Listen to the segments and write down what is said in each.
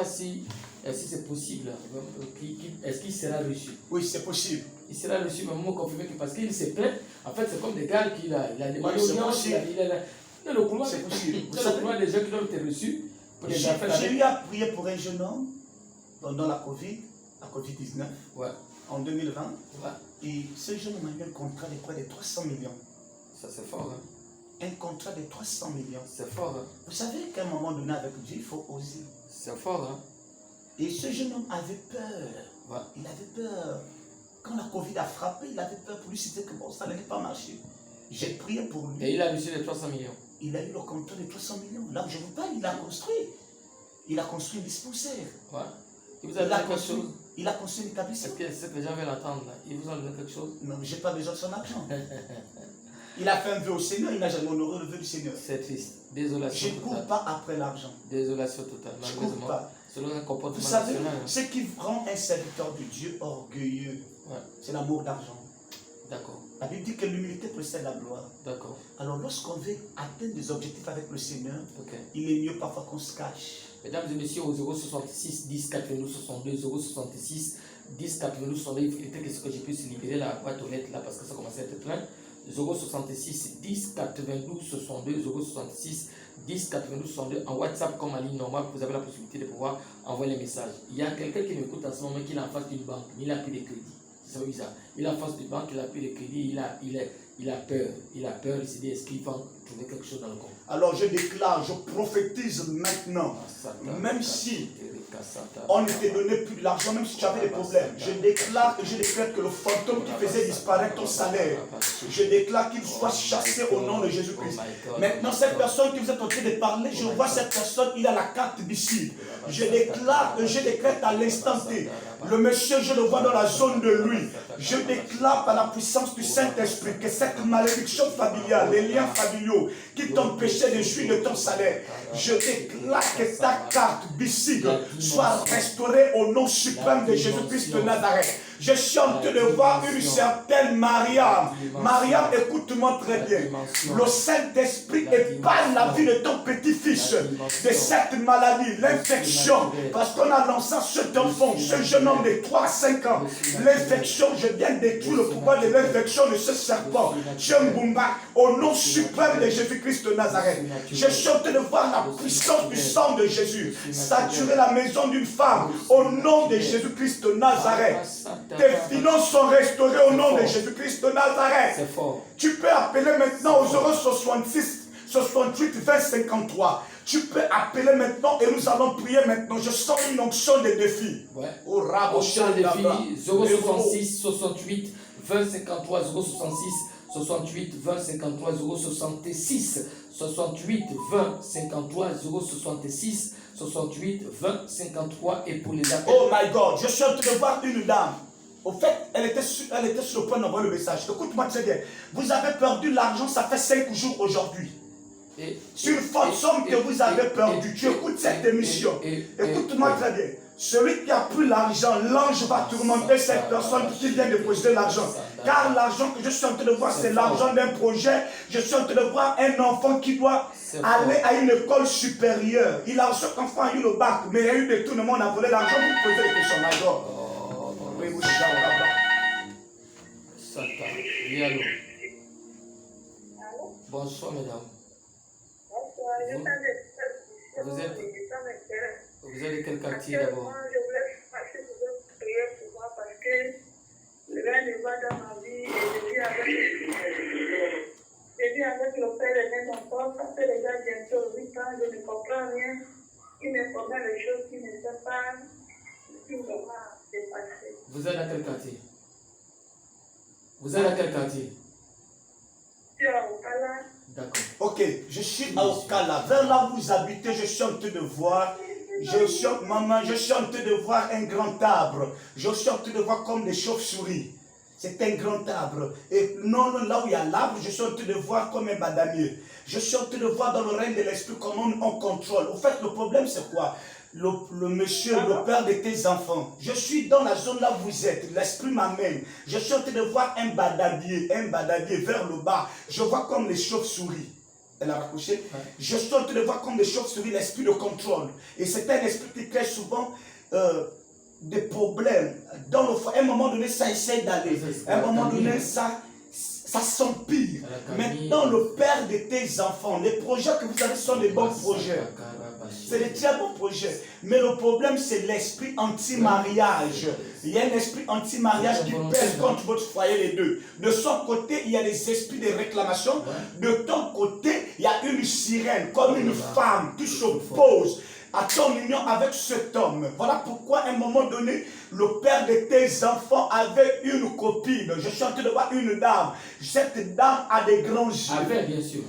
pas si c'est possible. Est-ce qu'il sera reçu? Oui, c'est possible. Il sera reçu, mais moi confirmé que parce qu'il s'est plaint. En fait, c'est comme des gars qu'il a demandé Oui, audience. C'est le couloir. C'est possible. C'est le couloir des gens qui doivent être reçus. J'ai eu à prier pour un jeune homme pendant la Covid-19, ouais. En 2020. Ouais. Et ce jeune homme a eu un contrat de près de 300 millions. Ça, c'est fort, hein? Un contrat de 300 millions. C'est fort, hein? Vous savez qu'à un moment donné, avec Dieu, il faut oser. C'est fort, hein? Et ce jeune homme avait peur. Ouais. Il avait peur. Quand la Covid a frappé, il avait peur pour lui. C'était que bon, ça n'allait pas marcher. J'ai prié pour lui. Et il a reçu les 300 millions. Il a eu le contrat de 300 millions. Là où je vous parle, il a construit. Il a construit un dispensaire. Ouais. Il vous a donné quelque chose? Il a construit un établissement. Est-ce que les gens veulent l'entendre là? Il vous a donné quelque chose? Non, je n'ai pas besoin de son argent. Il a fait un vœu au Seigneur, il n'a jamais honoré le vœu du Seigneur. C'est triste. Désolation Je ne totale. cours pas après l'argent. Désolation totale. Je ne cours pas. Selon un comportement Vous savez, national. ce qui rend un serviteur de Dieu orgueilleux, Ouais. c'est l'amour d'argent. D'accord. La Bible dit que l'humilité précède la gloire. D'accord. Alors lorsqu'on veut atteindre des objectifs avec le Seigneur, Ok. il est mieux parfois qu'on se cache. Mesdames et messieurs, au 066 10 82 62, 066 10 82 62, il était question que je puisse libérer la boîte aux lettres là parce que ça commençait à être plein. 066 10 92 62, 066 10 92 62. En WhatsApp comme en ligne normale, vous avez la possibilité de pouvoir envoyer les messages. Il y a quelqu'un qui m'écoute en ce moment qui est en face d'une banque, mais il a pris des crédits. C'est bizarre. Il est en face d'une banque, il a pris des crédits, il a peur. Il a peur, il s'est dit est-ce qu'il va trouver quelque chose dans le compte. Alors je déclare, je prophétise maintenant, même si on ne te donnait plus de l'argent, même si tu avais des problèmes, je déclare et je déclare que le fantôme qui faisait disparaître ton salaire, je déclare qu'il soit chassé au nom de Jésus-Christ. Maintenant, cette personne qui vous êtes en train de parler, je vois cette personne, il a la carte d'ici. Je déclare et je décrète à l'instant T, le monsieur, je le vois dans la zone de lui. Je déclare par la puissance du Saint-Esprit que cette malédiction familiale, les liens familiaux qui t'empêchaient de jouir de ton salaire, je déclare que ta carte BICIG soit restaurée au nom suprême de Jésus-Christ de Nazareth. Je suis en train de voir une certaine Mariam. Mariam, écoute-moi très bien. Le Saint-Esprit épargne la vie de ton petit-fils de cette maladie, l'infection. Parce qu'on a lancé cet enfant, ce jeune homme de 3 à 5 ans. L'infection, je viens de détruire le pouvoir de l'infection de ce serpent. Chembumba, au nom suprême de Jésus-Christ de Nazareth. Je suis en train de voir la puissance du sang de Jésus saturer la maison d'une femme au nom de Jésus-Christ de Nazareth. Tes finances sont restaurées au nom de Jésus-Christ de Nazareth. C'est fort. Tu peux appeler maintenant au 066 68 20 53. Tu peux appeler maintenant et nous allons prier maintenant. Je sens une onction de défi. Ouais. Au rabo Onction de défi 066 68 20 53 066 68 20 53 066 68 20 53 066 68 20 53 et pour les appels. Oh my God, je suis en train de voir une dame. Au fait, elle était sur le point d'envoyer le message. Écoute-moi très bien. Vous avez perdu l'argent, ça fait 5 jours aujourd'hui. C'est une forte somme que vous avez perdue. Tu écoutes cette émission. Écoute-moi très bien. Celui qui a pris l'argent, l'ange va tourmenter cette personne qui vient de poser l'argent. Car l'argent que je suis en train de voir, c'est l'argent d'un projet. Je suis en train de voir un enfant qui doit aller à une école supérieure. Il a cet enfant a eu le bac, mais il y a eu des détournement, on a volé l'argent. Vous posez des questions, major. Satan. Oui, allô. Bonsoir, mesdames. Vous êtes de quel quartier d'abord? Je voulais passer pour vous prier pour moi parce que le gars ne va dans ma vie et je vis avec le père et même mon père. Ça fait déjà bientôt 8 ans, je ne comprends rien. Il me promet les choses qu'il ne sait pas. Ce qui va se passer. Vous êtes dans quel quartier? Vous êtes dans quel quartier? Je suis à Okala. D'accord. Ok, je suis à Okala. Vers là où vous habitez, je suis en train de voir. Je suis en train de voir un grand arbre. Je suis en train de voir comme des chauves-souris. C'est un grand arbre. Et non, là où il y a l'arbre, je suis en train de voir comme un badamier. Je suis en train de voir dans le règne de l'esprit comment on contrôle. Au fait, le problème c'est quoi? Le monsieur, le père de tes enfants. Je suis dans la zone là où vous êtes. L'esprit m'amène. Je suis en train de voir un badadier vers le bas. Je vois comme les chauves-souris. elle a raccroché. Je suis en train de voir comme des chauves-souris, l'esprit de contrôle. Et c'est un esprit qui crée souvent des problèmes. Dans le foyer, à un moment donné, ça essaie d'aller. À un moment donné, ça s'empire. Maintenant, le père de tes enfants, les projets que vous avez sont des bons projets. C'est des très bons projets. Mais le problème, c'est l'esprit anti-mariage. Il y a un esprit anti-mariage qui pèse contre votre foyer, les deux. De son côté, il y a des esprits de réclamation. De ton côté, il y a une sirène, comme une femme qui s'oppose à ton union avec cet homme. Voilà pourquoi, à un moment donné, le père de tes enfants avait une copine. Je suis en train de voir une dame. Cette dame a des grands yeux. Avait, bien sûr.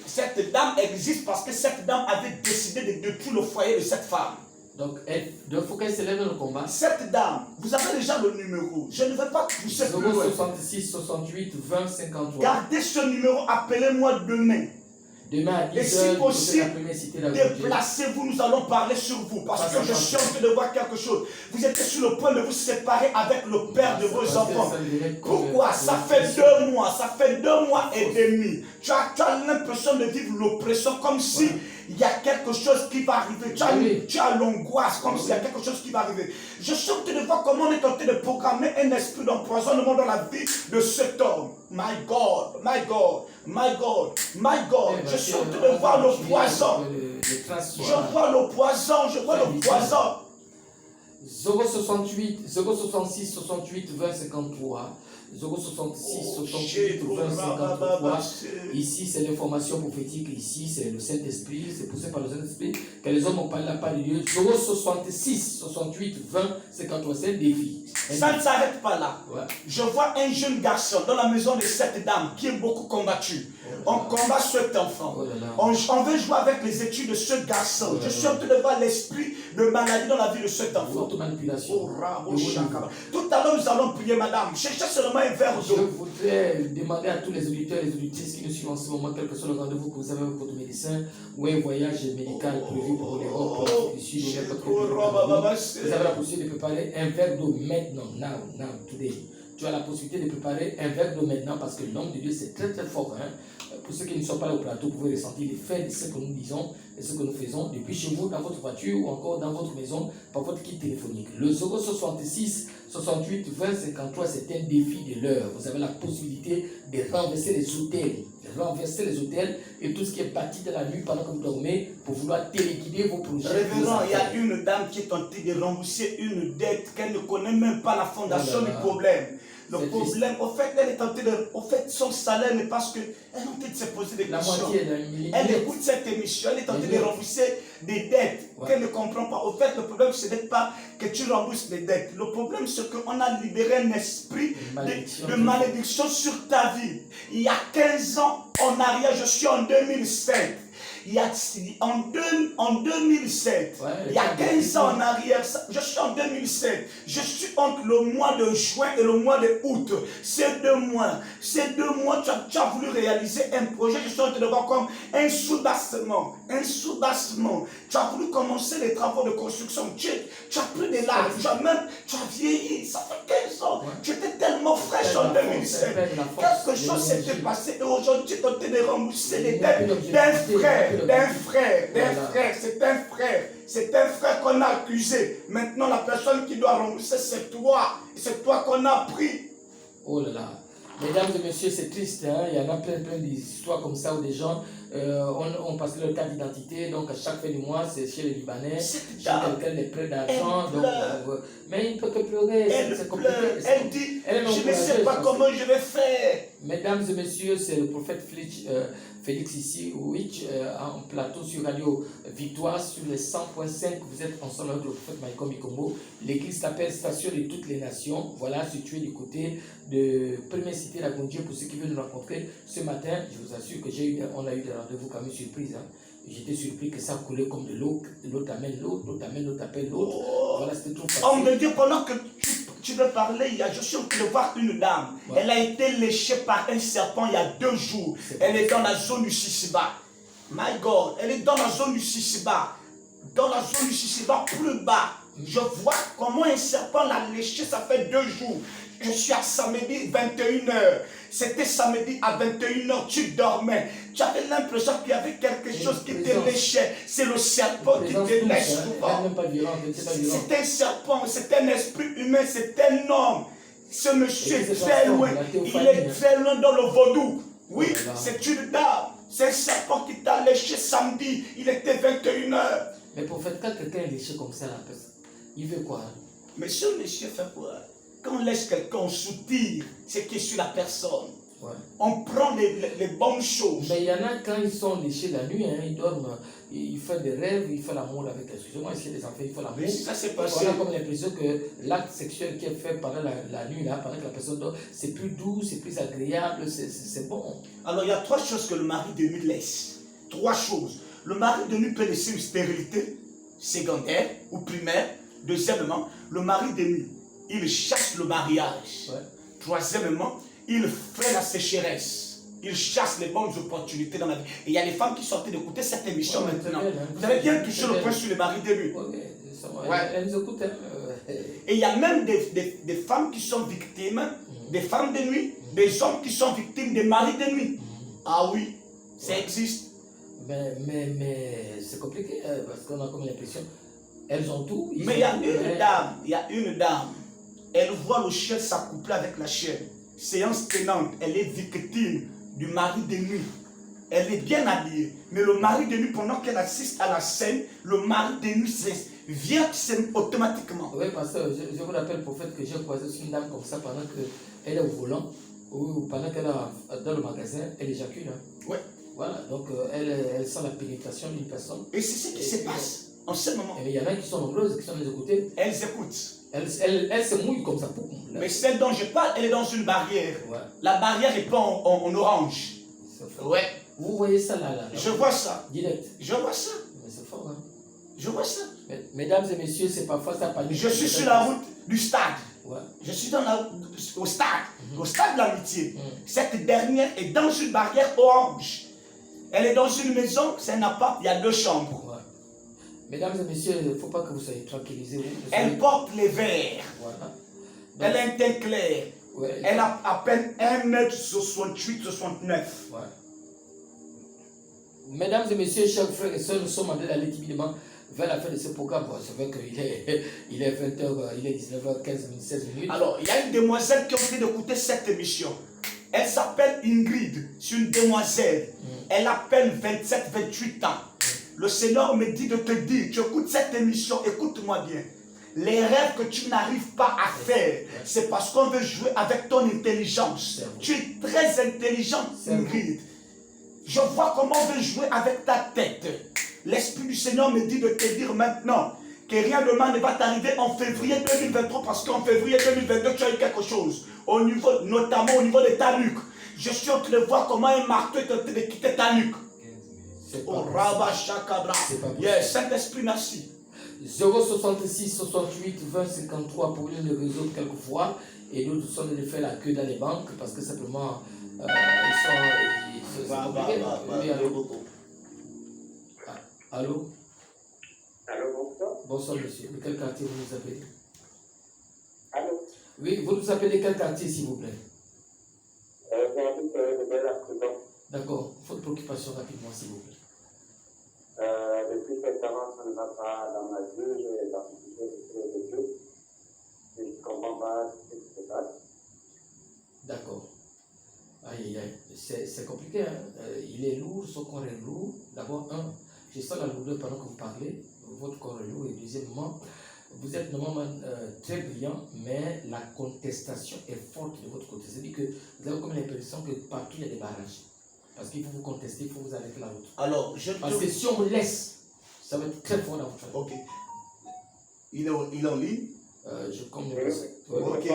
Cette dame existe parce que cette dame avait décidé de détruire le foyer de cette femme. Donc, il faut qu'elle se lève dans le combat. Cette dame, vous avez déjà le numéro. Je ne vais pas pousser plus loin. 66 68 20 53. Gardez ce numéro, appelez-moi demain. Demain à 10h, et si possible, déplacez-vous, nous allons parler sur vous. Parce que je suis en train de voir quelque chose. Vous êtes sur le point de vous séparer avec le père de vos enfants. Pourquoi? Ça fait 2 mois, ça fait 2 mois et demi. Tu as l'impression de vivre l'oppression comme si il y a quelque chose qui va arriver. Tu as l'angoisse comme s'il y a quelque chose qui va arriver. Je suis en train de voir comment on est en train de programmer un esprit d'empoisonnement dans la vie de cet homme. My God, my God, my God, my God. Je suis en train de voir le poison. Je vois le poison, je vois le poison. 068, 066, 68, 20, 53. 066, 68, 20, 53. Ici, c'est l'information prophétique. Ici, c'est le Saint-Esprit. C'est poussé par le Saint-Esprit que les hommes ont parlé la part de Dieu. 066, 68, 20, 53. C'est un défi. Ça ne s'arrête pas là. Ouais. Je vois un jeune garçon dans la maison de cette dame qui est beaucoup combattu. On combat cet enfant. On veut jouer avec les études de ce garçon. Je suis en train de voir l'esprit de maladie dans la vie de cet enfant. Tout à l'heure, nous allons prier, madame. Cherchez seulement un verre d'eau. Je voudrais demander à tous les auditeurs et les auditrices qui nous suivent en ce moment, quel que soit le rendez-vous que vous avez avec votre médecin ou un voyage médical prévu pour l'Europe, vous avez la possibilité de préparer un verre d'eau maintenant, now, today. Tu as la possibilité de préparer un verre d'eau maintenant parce que l'homme de Dieu c'est très très fort. Pour ceux qui ne sont pas là au plateau, vous pouvez ressentir l'effet de ce que nous disons et ce que nous faisons depuis chez vous, dans votre voiture ou encore dans votre maison par votre kit téléphonique. Le 066 68 20 53, c'est un défi de l'heure. Vous avez la possibilité de renverser les hôtels et tout ce qui est bâti de la nuit pendant que vous dormez pour vouloir téléguider vos projets. Révérend, il y a une dame qui est tentée de rembourser une dette qu'elle ne connaît même pas la fondation du problème. Le problème, au fait, elle est tentée de. Au fait, son salaire n'est parce qu'elle est en train de se poser des questions. Elle écoute cette émission, elle est tentée de rembourser des dettes qu'elle ne comprend pas. Au fait, le problème, ce n'est pas que tu rembourses des dettes. Le problème, c'est qu'on a libéré un esprit de malédiction sur ta vie. Il y a 15 ans en arrière, je suis en 2007. En 2007, il y a 15 ans en arrière, je suis en 2007, je suis entre le mois de juin et le mois de août. Ces 2 mois, tu as voulu réaliser un projet, je suis en train de voir comme un soubassement. Tu as voulu commencer les travaux de construction, tu as pris de l'âge, tu as vieilli, ça fait 15 ans, tu étais tellement fraîche en 2007. Quelque chose s'était passé et aujourd'hui tu es en train de rembourser les dettes d'un frère. C'est un frère qu'on a accusé. Maintenant, la personne qui doit rembourser, c'est toi. C'est toi qu'on a pris. Oh là là. Mesdames et messieurs, c'est triste. Il y en a plein d'histoires comme ça où des gens ont passé leur carte d'identité. Donc, à chaque fin du mois, c'est chez les Libanais. Chez quelqu'un des prêts d'argent. Mais il ne peut que pleurer. Elle dit, je ne sais pas comment je vais faire. Mesdames et messieurs, c'est le prophète Félix ici, en plateau sur Radio Victoire, sur les 100.5. Vous êtes ensemble avec le prophète Michael Mikombo. L'église s'appelle Station de toutes les nations. Voilà, située du côté de Première Cité La Gondier. Pour ceux qui veulent nous rencontrer ce matin, je vous assure que on a eu des rendez-vous quand même surprise. J'étais surpris que ça coulait comme de l'eau. L'autre amène l'autre, l'autre amène l'autre, appelle l'autre. Voilà, c'était trop facile. Homme de Dieu, pendant que tu veux parler, je suis en train de voir une dame. Ouais. Elle a été léchée par un serpent il y a 2 jours. Elle est dans la zone du Sisiba. My God, elle est dans la zone du Sisiba. Dans la zone du Sisiba, plus bas. Je vois comment un serpent l'a léché, ça fait 2 jours. Je suis à samedi 21h. C'était samedi à 21h, tu dormais. Tu avais l'impression qu'il y avait quelque chose qui te léchait. C'est le serpent qui te lèche souvent. C'est un serpent, c'est un esprit humain, c'est un homme. Ce monsieur est très loin. Il est très loin dans le vaudou. Oui, c'est une dame. C'est un serpent qui t'a léché samedi. Il était 21h. Mais pour faire quand quelqu'un est léché comme ça, là, il veut quoi? Mais ce monsieur fait quoi? Quand on laisse quelqu'un, on soutire ce qui est sur la personne. Ouais. On prend les bonnes choses. Mais il y en a quand ils sont léchés la nuit, hein, ils dorment, ils font des rêves, ils font l'amour avec, excusez-moi, ici des enfants, ils font l'amour. Mais ça s'est passé. On a comme l'impression que l'acte sexuel qui est fait pendant la nuit, là, pendant que la personne dort, c'est plus doux, c'est plus agréable, c'est bon. Alors il y a 3 choses que le mari de nuit laisse. 3 choses. Le mari de nuit peut laisser une stérilité secondaire ou primaire. Deuxièmement, le mari de nuit, il chasse le mariage. Ouais. Troisièmement, il fait la sécheresse. Il chasse les bonnes opportunités dans la vie. Et il y a les femmes qui sont en train d'écouter cette émission maintenant. Vous avez bien touché le point sur les maris de nuit. Elles nous écoutent. Et il y a même des femmes qui sont victimes, des femmes de nuit, des hommes qui sont victimes des maris de nuit. Ah oui, ça existe. Mais c'est compliqué parce qu'on a comme l'impression, elles ont tout. Mais il y a une dame, elle voit le chien s'accoupler avec la chienne. Séance tenante, elle est victime du mari de nuit. Elle est bien habillée. Mais le mari de nuit, pendant qu'elle assiste à la scène, le mari de nuit vient automatiquement. Oui, parce que je vous rappelle pour le fait que j'ai croisé une dame comme ça pendant qu'elle est au volant, ou pendant qu'elle est dans le magasin, elle éjacule. Hein. Oui. Voilà, donc elle sent la pénétration d'une personne. Et c'est ce qui se passe en ce moment. Et il y en a qui sont nombreuses, qui sont les écoutées. Elles écoutent. Elle se mouille comme ça. Mais celle dont je parle, elle est dans une barrière. Ouais. La barrière est pas en orange. Ouais. Vous voyez ça là. Je vois ça. Direct. Je vois ça. Mais c'est fort, hein. Je vois ça. Mesdames et messieurs, c'est parfois ça panique. Je suis sur la route du stade. Ouais. Je suis au stade. Au stade de l'amitié. Cette dernière est dans une barrière orange. Elle est dans une maison, c'est un appart, il y a 2 chambres. Ouais. Mesdames et messieurs, il ne faut pas que vous soyez tranquillisés. Elle porte les verres. Voilà. Donc, elle a un teint clair. Ouais, elle a à peine 1m68, 69. Ouais. Mesdames et messieurs, chers frères et sœurs, nous sommes en train d'aller timidement vers la fin de ce programme. Bon, c'est vrai qu'il est 20h, il est 19h15, 16 minutes. Alors, il y a une demoiselle qui a envie d'écouter cette émission. Elle s'appelle Ingrid, c'est une demoiselle. Elle a à peine 27, 28 ans. Le Seigneur me dit de te dire, tu écoutes cette émission, écoute-moi bien. Les rêves que tu n'arrives pas à faire, c'est parce qu'on veut jouer avec ton intelligence. Tu es très intelligente, Ingrid. Je vois comment on veut jouer avec ta tête. L'Esprit du Seigneur me dit de te dire maintenant que rien de mal ne va t'arriver en février 2023 parce qu'en février 2022, tu as eu quelque chose. Notamment au niveau de ta nuque. Je suis en train de voir comment un marteau est en train de quitter ta nuque. Oh, Rabba Shakabra. Yes, Saint-Esprit, merci. 066 68 20 53 pour l'une de réseau quelquefois. Et nous sommes en train de faire la queue dans les banques parce que simplement ils sont compliqués. Oui, allô. Allô. Allô, bonsoir. Bonsoir, monsieur. De quel quartier vous nous appelez? Allô. Oui, vous nous appelez quel quartier, s'il vous plaît? J'habite de Belle-Arc. D'accord. Votre préoccupation rapidement, s'il vous plaît. Depuis 7 ans, ça ne va pas dans ma vie. J'ai la difficulté de Dieu. Je ne comprends pas ce qui se passe. D'accord. Aïe, aïe, aïe. C'est compliqué, hein? Il est lourd, son corps est lourd. D'abord, je sens la lourdeur pendant que vous parlez. Votre corps est lourd. Et deuxièmement, vous êtes normalement très brillant, mais la contestation est forte de votre côté. C'est-à-dire que vous avez comme l'impression que partout il y a des barrages. Parce qu'il faut vous contester, il faut vous arrêter la route. Alors, parce que si on vous laisse, ça va être très fort dans votre famille. Ok. Il est en ligne? Je comprends. Ok.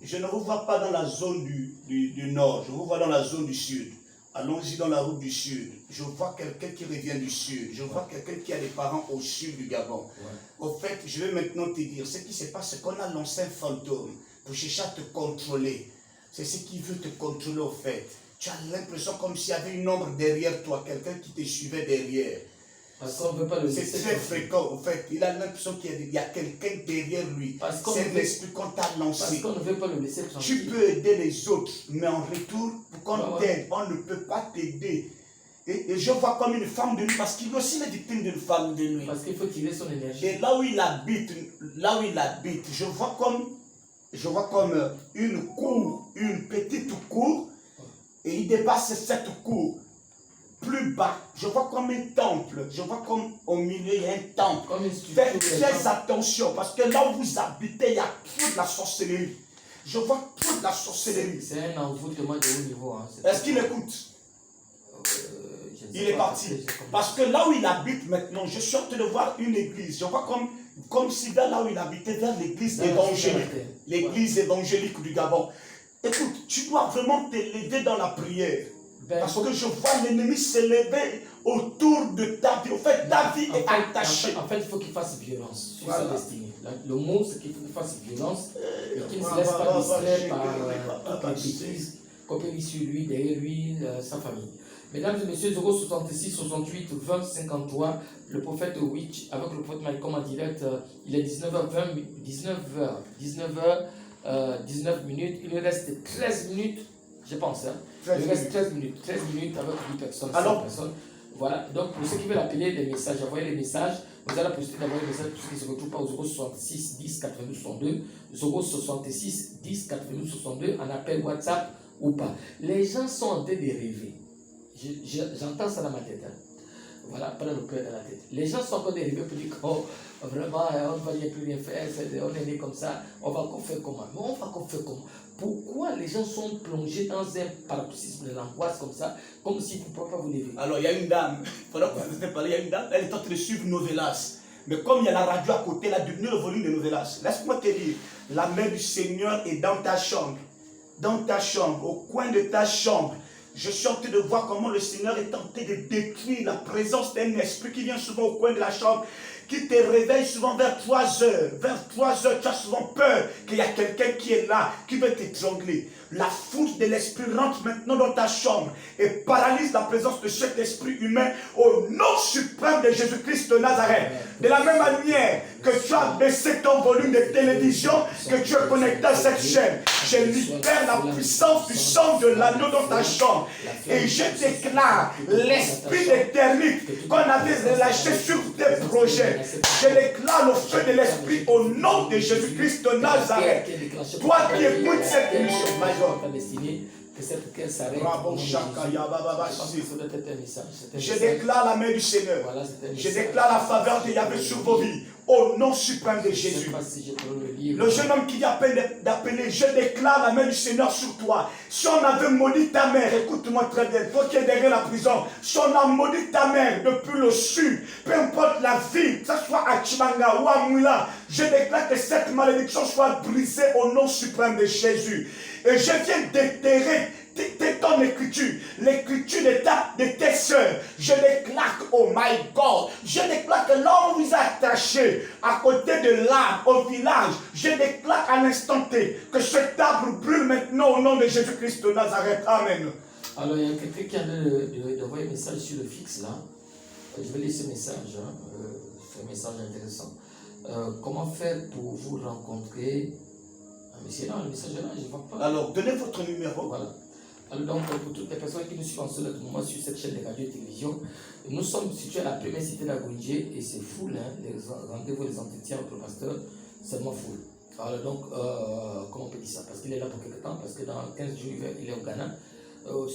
Je ne vous vois pas dans la zone du nord, je vous vois dans la zone du sud. Allons-y dans la route du sud. Je vois quelqu'un qui revient du sud. Je vois quelqu'un qui a des parents au sud du Gabon. Au fait, je vais maintenant te dire, ce qui se passe, c'est qu'on a lancé un fantôme pour chercher à te contrôler. C'est ce qui veut te contrôler au fait. Tu as l'impression comme s'il y avait une ombre derrière toi, quelqu'un qui te suivait derrière. Parce qu'on ne veut pas le laisser. C'est très fréquent, en fait. Il a l'impression qu'il y a quelqu'un derrière lui. C'est l'esprit qu'on t'a lancé. Parce qu'on ne veut pas le laisser tranquille. Tu peux aider les autres, mais en retour, pour qu'on t'aide, on ne peut pas t'aider. Et je vois comme une femme de nuit, parce qu'il est aussi la victime d'une femme de nuit. Parce qu'il faut tirer son énergie. Et là où il habite, je vois comme une cour, une petite cour, et il dépasse cette cour. Plus bas, je vois comme un temple, je vois comme au milieu il y a un temple. Faites très attention, parce que là où vous habitez, il y a trop de la sorcellerie. Je vois trop de la sorcellerie. C'est un envoûtement de haut niveau. Hein. Est-ce qu'il écoute? Il est parti. Parce que là où il habite maintenant, je suis en train de voir une église. Je vois comme si vers là où il habitait, vers l'église évangélique. L'église évangélique du Gabon. Écoute, tu dois vraiment t'élever dans la prière. Parce que je vois l'ennemi s'élever autour de ta vie. En fait, ta vie est attachée. En fait, il faut qu'il fasse violence sur sa destinée. Le mot, c'est qu'il faut qu'il fasse violence et qu'il ne se laisse pas distraire par toutes les bêtises qu'on peut lire sur lui, derrière lui, sa famille. Mesdames et messieurs, 066 68 20 53, le prophète Witch avec le prophète Malcolm en direct, il est 19h minutes, il reste 13 minutes, je pense, hein. Il reste 13 minutes avec 8 personnes, 5 personnes. Voilà, donc pour ceux qui veulent appeler les messages, envoyer les messages, vous allez poster d'abord les messages pour ceux qui ne se retrouvent pas au 066 10 82 62, 066 10 82 62, en appel WhatsApp ou pas. Les gens sont en train de rêver. J'entends ça dans ma tête. Hein. Voilà, pas dans le cœur, dans la tête. Les gens sont encore arrivés pour dire que vraiment, on ne va plus rien faire, on est né comme ça, on va encore faire comment? Mais on va encore faire comment? Pourquoi les gens sont plongés dans un paroxysme de l'angoisse comme ça, comme si vous ne pouviez pas vous lever? Alors, il y a une dame, pendant que vous êtes parlé, il y a une dame, elle est en train de suivre Novelas. Mais comme il y a la radio à côté, elle a devenu le volume de Novelas. Laisse-moi te dire, la main du Seigneur est dans ta chambre. Dans ta chambre, au coin de ta chambre. Je suis en train de voir comment le Seigneur est tenté de détruire la présence d'un esprit qui vient souvent au coin de la chambre, qui te réveille souvent vers 3 heures. Vers 3 heures, tu as souvent peur qu'il y a quelqu'un qui est là, qui veut t'étrangler. La force de l'esprit rentre maintenant dans ta chambre et paralyse la présence de cet esprit humain au nom suprême de Jésus-Christ de Nazareth. De la même manière que tu as baissé ton volume de télévision, que tu es connecté à cette chaîne, je libère la puissance du sang de l'agneau dans ta chambre. Et je déclare l'esprit d'éternité qu'on avait relâché sur tes projets. Je déclare le feu de l'esprit au nom de Jésus-Christ de Nazareth. Toi qui écoutes cette émission, je déclare la main du Seigneur. Je déclare la faveur de Yahvé sur vos vies. Au nom suprême de Jésus. Le jeune homme qui vient d'appeler, je déclare la main du Seigneur sur toi. Si on avait maudit ta mère, écoute-moi très bien, toi qui es derrière la prison, si on a maudit ta mère depuis le sud, peu importe la ville, que ce soit à Chimanga ou à Moula, je déclare que cette malédiction soit brisée au nom suprême de Jésus. Et je viens déterrer ton écriture, l'écriture de tes soeurs. Je déclare que, oh my God, je déclare que l'homme vous a attaché à côté de l'arbre, au village. Je déclare à l'instant T que cet arbre brûle maintenant au nom de Jésus-Christ de Nazareth. Amen. Alors, il y a quelqu'un qui a d'envoyer un message sur le fixe là. Je vais lire ce message. Hein. C'est un message intéressant. Comment faire pour vous rencontrer? Mais c'est là, le message est là, je ne vois pas. Alors, donnez votre numéro. Voilà. Alors, donc, pour toutes les personnes qui nous suivent en ce moment sur cette chaîne de radio et télévision, nous sommes situés à la première cité d'Agoundjé et c'est full, hein, les rendez-vous, les entretiens avec le pasteur, c'est vraiment full. Alors, donc, comment on peut dire ça? Parce qu'il est là pour quelque temps, parce que dans 15 jours, il est au Ghana.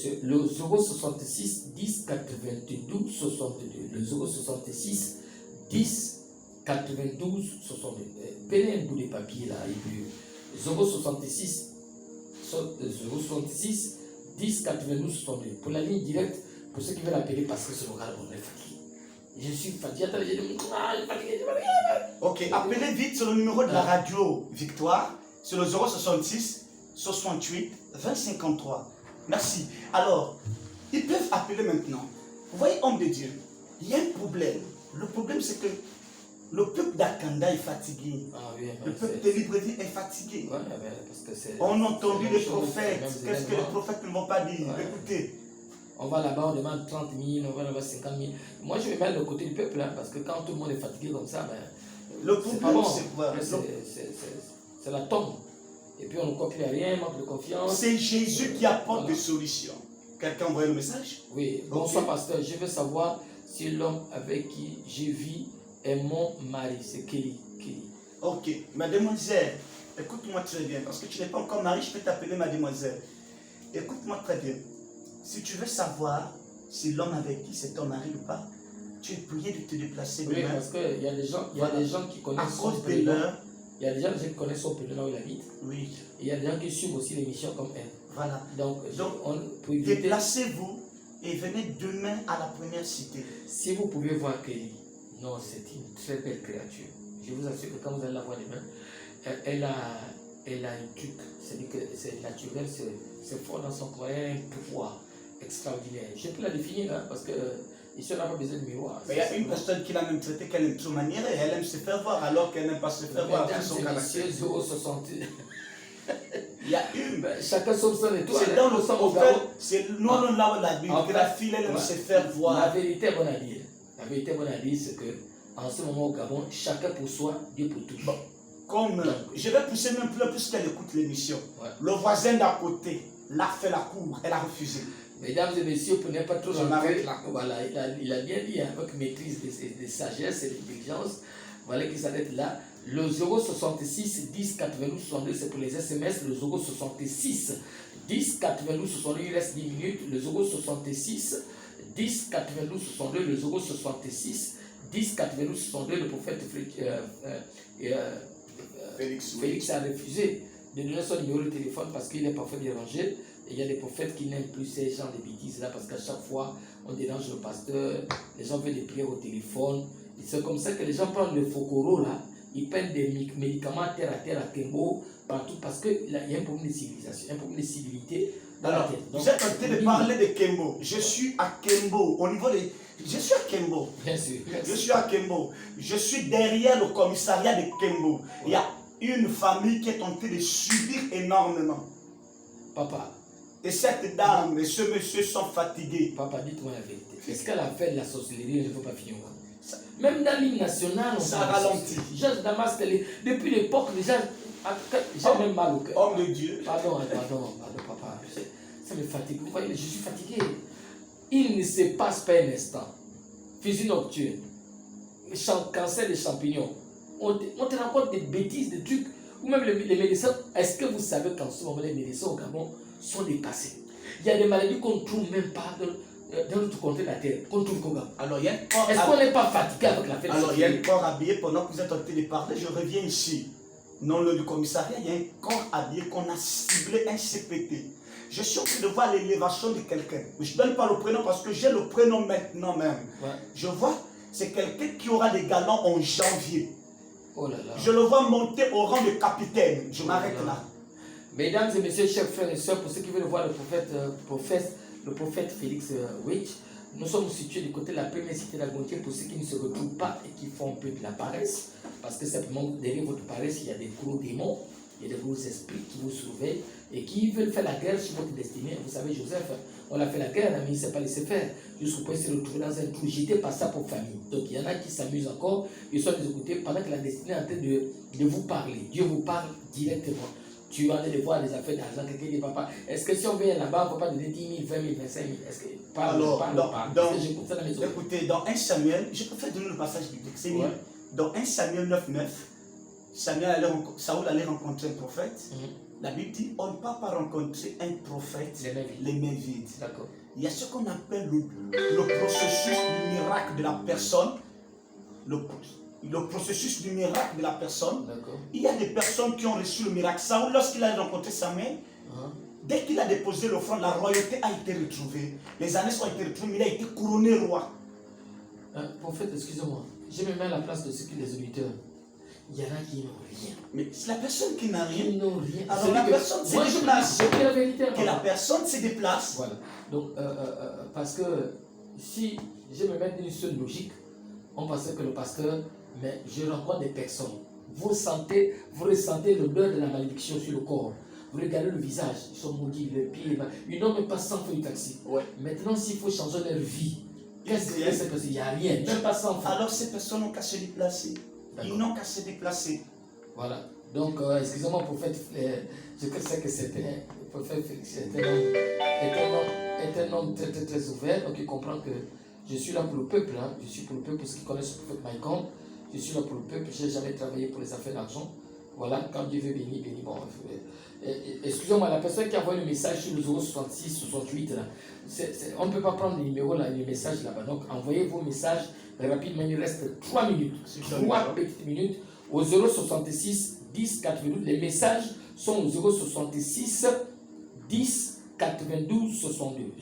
C'est le 066 10 92 62. Le 066 10 92 62. Prenez un bout de papier là et puis 066 10 92 62. Pour la ligne directe, pour ceux qui veulent appeler parce que c'est le cas, on est fatigué. Je suis fatigué. Attendez, je suis fatigué. Ok, appelez vite sur le numéro de la radio Victoire, sur le 066 68 20 53. Merci. Alors, ils peuvent appeler maintenant. Vous voyez, homme de Dieu, il y a un problème. Le problème, c'est que le peuple d'Akanda est fatigué. Ah, oui, le peuple de Libreville est fatigué. Ouais, parce que on a entendu les prophètes. Qu'est-ce que les prophètes ne vont pas dire? Écoutez, On va là-bas, on demande 30 000, on va là-bas 50 000. Moi, je vais mettre le côté du peuple, hein, parce que quand tout le monde est fatigué comme ça, ben, le c'est pas problème, bon. c'est quoi? C'est la tombe. Et puis on ne copie rien, manque de confiance. C'est Jésus qui apporte des solutions. Quelqu'un envoie le message? Oui, bonsoir pasteur. Je veux savoir si l'homme avec qui je vis est mon mari. C'est Kelly. Ok, mademoiselle, écoute-moi très bien, parce que tu n'es pas encore mariée, je peux t'appeler mademoiselle. Écoute-moi très bien. Si tu veux savoir si l'homme avec qui c'est ton mari ou pas, tu es prié de te déplacer demain. Oui, parce qu'il y a des gens, qui connaissent son prénom. Il y a des gens qui connaissent son prénom là où il habite. Oui. Et il y a des gens qui suivent aussi l'émission comme elle. Voilà. Donc on peut éviter. Déplacez-vous et venez demain à la première cité. Si vous pouvez voir Kelly, non, c'est une très belle créature. Je vous assure que quand vous allez la voir demain, elle a un truc, c'est-à-dire que c'est naturel, c'est fort dans son corps, elle a un pouvoir extraordinaire. Je peux la définir, hein, parce que ici on n'a pas besoin de miroir. Mais il y a une personne qui l'a même traité qu'elle aime trop manière et elle aime se faire voir alors qu'elle n'aime pas se faire voir. Son caractère. 060. Il y a une. Chacun son étoile. C'est dans le sang au fait, c'est nous là où la Bible, que la fille elle aime se faire voir. La vérité bonne à dire. La vérité bonne à dire, c'est que en ce moment au Gabon, chacun pour soi, Dieu pour tous. Bon. Comme je vais pousser même plus qu'elle écoute l'émission. Ouais. Le voisin d'à côté l'a fait la cour, elle a refusé. Mesdames et messieurs, pour ne pas trop Je m'arrête là. Voilà, il a bien dit avec maîtrise de sagesse et d'intelligence. Voilà qui s'arrête là. Le 066 10 92 62, c'est pour les SMS. Le 066 10 92 62, il reste 10 minutes. Le 066 10 92 62, le 066 10 92 62, le prophète Félix a refusé de donner son numéro de téléphone parce qu'il est parfois dérangé. Et il y a des prophètes qui n'aiment plus ces genres de bêtises là parce qu'à chaque fois on dérange le pasteur, les gens veulent des prières au téléphone. C'est comme ça que les gens prennent le Fokoro là, ils prennent des médicaments terre à terre à Kembo, partout parce qu'il y a un problème de civilisation, un problème de civilité dans la tête. Donc, vous êtes en train de parler de Kembo. Je suis à Kembo, au niveau des. Je suis à Kembo. Bien sûr. Je suis à Kembo. Je suis derrière le commissariat de Kembo. Il y a une famille qui est en train de subir énormément. Papa. Et cette dame et ce monsieur sont fatigués. Papa, dites-moi la vérité. Est-ce qu'elle a fait de la sorcellerie? Je ne veux pas finir. Même dans l'hymne national, ça ralentit. Jacques Damas, depuis l'époque, déjà, j'ai même mal au cœur. Homme de Dieu. Pardon, papa. Ça me fatigue. Vous voyez, je suis fatigué. Il ne se passe pas un instant. Fusil nocturne, cancer des champignons. On te raconte des bêtises, des trucs. Ou même les médecins. Est-ce que vous savez qu'en ce moment, les médecins au Gabon sont dépassés? Il y a des maladies qu'on ne trouve même pas dans notre côté de la terre. Qu'on trouve qu'au Gabon. Alors, il y a un corps. Est-ce qu'on n'est pas fatigué avec la fête? Alors, il y a un corps habillé pendant que vous êtes en train de parler. Je reviens ici. Non, le commissariat, il y a un corps habillé qu'on a ciblé, un CPT. Je suis en train de voir l'élévation de quelqu'un. Je ne donne pas le prénom parce que j'ai le prénom maintenant même. Ouais. Je vois, c'est quelqu'un qui aura des galons en janvier. Oh là là. Je le vois monter au rang de capitaine. Je m'arrête là. Mesdames et messieurs, chers frères et sœurs, pour ceux qui veulent voir le prophète Félix Witch, nous sommes situés du côté de la première cité d'Agontier pour ceux qui ne se retrouvent pas et qui font un peu de la paresse. Parce que simplement, derrière votre paresse, il y a des gros démons. Il y a des gros esprits qui vous surveillent et qui veulent faire la guerre sur votre destinée. Vous savez, Joseph, on a fait la guerre, mais il ne s'est pas laissé faire. Jusqu'au point de se retrouver dans un trou. J'étais pas ça pour famille. Donc il y en a qui s'amusent encore, ils sont des écoutés pendant que la destinée est en train de vous parler. Dieu vous parle directement. Tu vas aller voir des affaires d'argent, quelqu'un dit papa, est-ce que si on vient là-bas, on ne peut pas donner 10 000, 20 000, 25 000? Est-ce que parle. J'écoute ça dans mes oreilles. Écoutez, dans 1 Samuel, je préfère donner le passage biblique, c'est mieux. Dans 1 Samuel 9, Saoul allait rencontrer un prophète. La Bible dit on ne peut pas rencontrer un prophète les mains vides. Il y a ce qu'on appelle le processus du miracle de la personne. Le processus du miracle de la personne. Il y a des personnes qui ont reçu le miracle. Saoul, lorsqu'il a rencontré Samuel, dès qu'il a déposé l'offrande, la royauté a été retrouvée. Les années ont été retrouvées, mais il a été couronné roi. Prophète, excusez-moi. Je me mets à la place de ceux qui les auditeurs. Il y en a qui n'ont rien. Mais c'est la personne qui n'a rien. Ils n'ont rien. Alors la personne se déplace. C'est la vérité. Que la personne se déplace. Voilà. Donc, parce que si je me mets dans une seule logique, on pensait que le pasteur, mais je rencontre des personnes. Vous ressentez l'odeur de la malédiction sur le corps. Vous regardez le visage, ils sont maudits, les pieds, les mains. Ils n'ont même pas 100 francs du taxi. Ouais. Maintenant, s'il faut changer leur vie, qu'est-ce qu'il y a? Il n'y a rien, même pas 100 francs. Alors ces personnes n'ont qu'à se déplacer. Ils n'ont qu'à se déplacer. Voilà. Donc, excusez-moi, prophète, je sais que c'était le prophète Félix, est un homme très, très, très ouvert, donc il comprend que je suis là pour le peuple, hein. Je suis pour le peuple, pour ceux qui connaissent le prophète Maïkon, je suis là pour le peuple, je n'ai jamais travaillé pour les affaires d'argent. Voilà, quand Dieu veut bénir, bénir. Bon, excusez-moi, la personne qui a envoyé le message sur le 066 68, là, on ne peut pas prendre les numéros, là, les messages là-bas. Donc, envoyez vos messages rapidement, il reste 3 minutes, 3 petites minutes, au 066 10 92. Les messages sont au 066 10 92 62.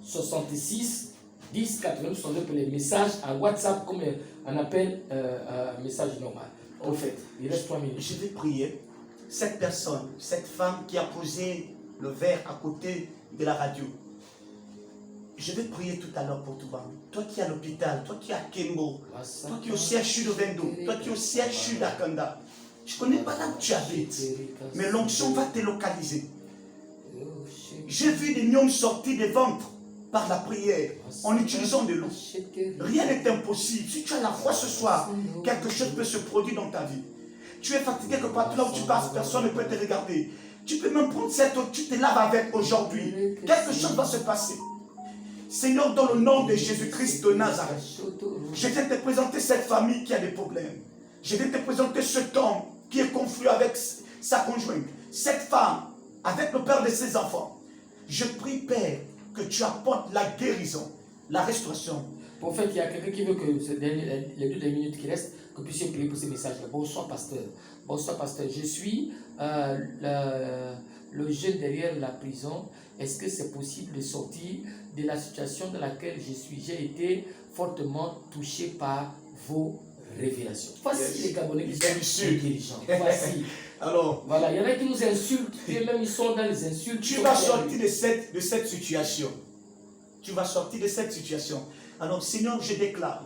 066 10 92 62 pour les messages à WhatsApp comme on appelle un message normal. Au fait, il reste 3 minutes. Je vais prier. Cette personne, cette femme qui a posé le verre à côté de la radio, je vais prier tout à l'heure pour toi. Toi qui es à l'hôpital, toi qui es à Kembo, toi qui es au CHU de Vendo, toi qui es au CHU d'Akanda. Je ne connais pas là où tu habites, mais l'onction va te localiser. J'ai vu des gnomes sortir des ventres par la prière en utilisant de l'eau. Rien n'est impossible. Si tu as la foi ce soir, quelque chose peut se produire dans ta vie. Tu es fatigué que partout là où tu passes, personne ne peut te regarder. Tu peux même prendre cette eau, tu te laves avec aujourd'hui. Quelque chose va se passer. Seigneur, dans le nom de Jésus-Christ de Nazareth, je viens te présenter cette famille qui a des problèmes. Je viens te présenter cet homme qui est confus avec sa conjointe. Cette femme avec le père de ses enfants. Je prie, Père, que tu apportes la guérison, la restauration. Prophète, il y a quelqu'un qui veut que les 2 minutes qui restent, que vous puissiez prier pour ces messages-là. Bonsoir, pasteur. Bonsoir, pasteur. Je suis le jeune derrière la prison. Est-ce que c'est possible de sortir de la situation dans laquelle je suis? J'ai été fortement touché par vos révélations. Voici les Gabonais qui sont intelligents. Voici. Alors, voilà, il y en a qui nous insultent, et même ils sont dans les insultes. Tu vas sortir de cette situation. Tu vas sortir de cette situation. Alors, Seigneur, je déclare.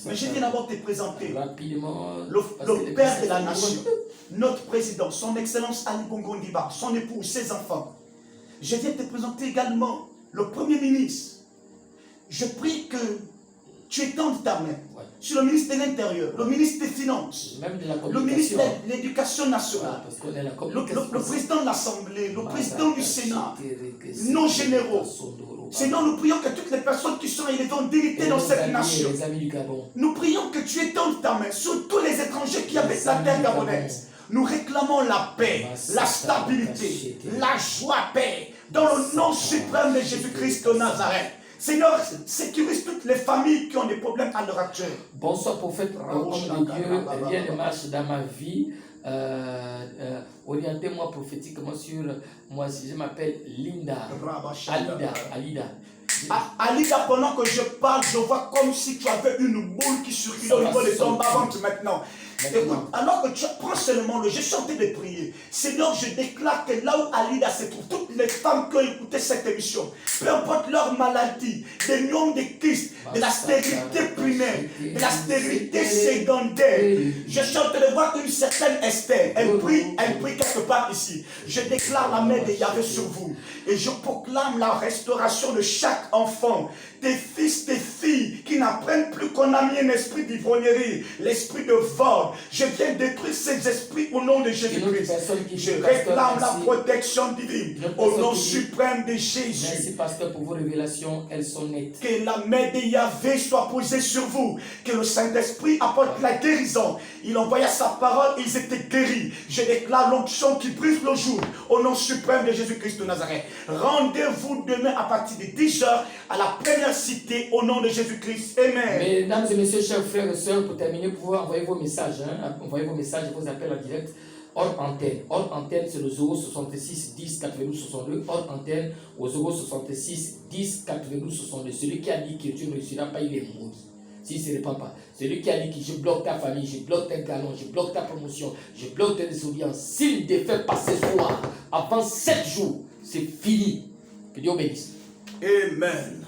Mais je viens d'abord te présenter rapidement le Père de la nation, notre président, son Excellence Ali Bongo Ndiba, son épouse, ses enfants. Je viens te présenter également le Premier ministre. Je prie que tu étendes ta main sur le ministre de l'Intérieur, le ministre des Finances, le ministre de l'Éducation nationale, le président de l'Assemblée, le président du Sénat, nos généraux. Sinon, nous prions que toutes les personnes qui sont élevées en dignité dans cette nation, nous prions que tu étendes ta main sur tous les étrangers qui habitent la terre gabonaise. Nous réclamons la paix, la stabilité, la joie, paix, dans le nom suprême de Jésus-Christ de Nazareth. Seigneur, sécurise toutes les familles qui ont des problèmes à l'heure actuelle. Bonsoir, prophète, homme de Dieu, rien ne marche dans ma vie. Orientez-moi prophétiquement sur moi, si je m'appelle Linda. Alida. Alida, pendant que je parle, je vois comme si tu avais une boule qui circulait au niveau de ton bas-ventre maintenant. Écoute, alors que tu prends seulement le je suis en train de prier. Seigneur, je déclare que là où Alida se trouve, toutes les femmes qui ont écouté cette émission, peu importe leur maladie, des noms de Christ, de la stérilité primaire, de la stérilité secondaire, je suis en train de voir une certaine Esther. Elle prie quelque part ici. Je déclare la main de Yahvé sur vous. Et je proclame la restauration de chaque enfant, des fils, des filles qui n'apprennent plus qu'on a mis un esprit d'ivrognerie, l'esprit de vol. Je viens détruire ces esprits au nom de Jésus-Christ. Je réclame la protection divine au nom suprême de Jésus. Merci, pasteur, pour vos révélations. Elles sont nettes. Que la main de Yahvé soit posée sur vous. Que le Saint-Esprit apporte la guérison. Il envoya sa parole, ils étaient guéris. Je déclare l'onction qui brise le jour au nom suprême de Jésus-Christ de Nazareth. Rendez-vous demain à partir de 10h à la première cité au nom de Jésus-Christ. Amen. Mesdames et messieurs, chers frères et sœurs, pour terminer, vous pouvez envoyer vos messages. Envoyez vos messages et vos appels en direct hors antenne. Hors antenne, c'est le 066 10 92 62. Hors antenne au 066 10 92 62. Celui qui a dit que tu ne réussiras pas, il est maudit. S'il ne se répand pas. Celui qui a dit que je bloque ta famille, je bloque tes galons, je bloque ta promotion, je bloque tes désobéissances. S'il ne fait pas ce soir, avant 7 jours, c'est fini. Que Dieu bénisse. Amen.